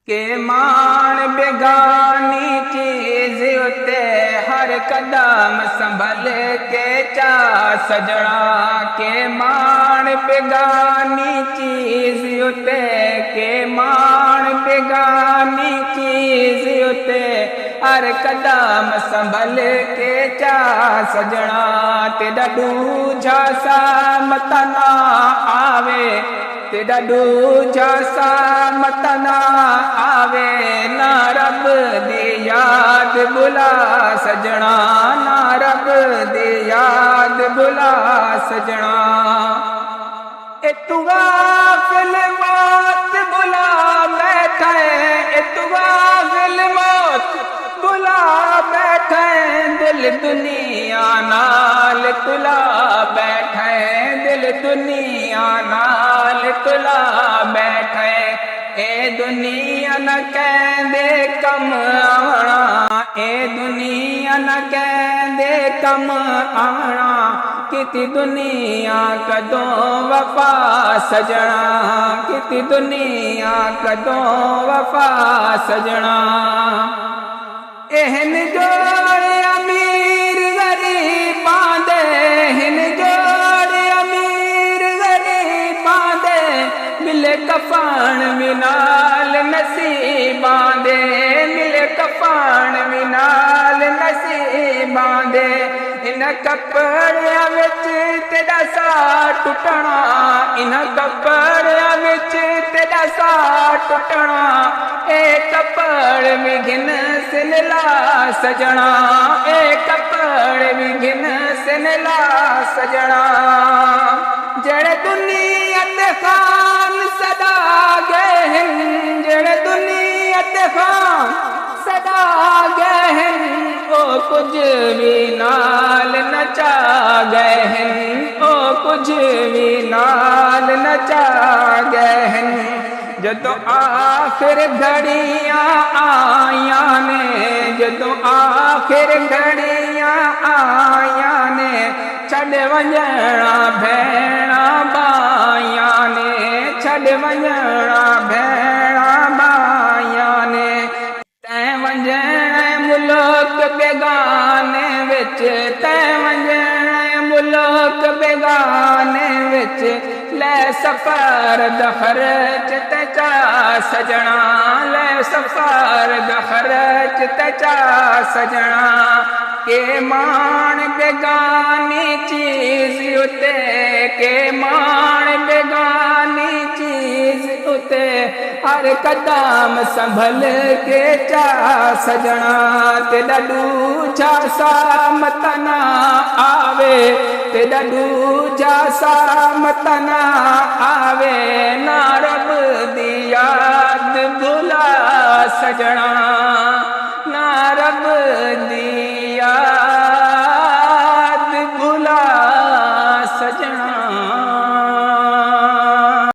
के मान बेगानी चीज उते हर कदम संभल के चा सजना। के मान बेगानी चीज उते के मान बेगानी चीज उते हर कदम संभल के चा सजना। तेरा दूजा सा मत ना आवे तेरा दूजा सा मत ना आवे ना रब दी याद बुला सजना। ना रब दी याद बुला सजना। ए तू गाफिल मौत बुला बैठे ए तू गाफिल मौत बुला बैठे दिल दुनिया नाल तुला बैठे दिल दुनिया नाल तुला बैठे। ए दुनिया न कहंदे कम आवना ए दुनिया न कहंदे कम आवना। किती दुनिया कदों वफा सजना किती दुनिया कदों वफा सजना। एहन जोड़ अमीर गरीबां दे हिन जोड़ अमीर गरीबां दे मिले कफन विनाल नसीबां दे मिले कफन विनाल नसीबां दे। इन कपड़ियां विच तेरा सा टुटना इन कपड़ियां विच तेरा सा टुटना। ए कपड़ भी घिन सिन ला सजना ए कपड़ भी घिन सिन ला सजना। जड़े दुनिया ते खान सदा गए हैं जड़े दुनिया ते खान सदा गए हैं ओ कुछ भी नाल नचा गए हैं ओ कुछ भी नाल नचा गए हैं। जदों आखिर घड़ियां आया ने जदों आखिर घड़ियां आया ने छड़ वंजणा भेणा बाया ने छड़ वंजणा भेणा बाया ने। तैं वंजणा मुल्क बेगाने विच तैं वंजणा मुल्क बेगाने विच ले सफर दखरच ते चा सजना ले सफर दखरच ते चा सजना। के मान बेगानी चीज उते के मान बेगानी चीज उते हर कदम संभल के चा सजना। तेरा दूजा सा मत ना आवे तेरा दूजा सा मत ना आवे ना रब दी याद भुला सजना।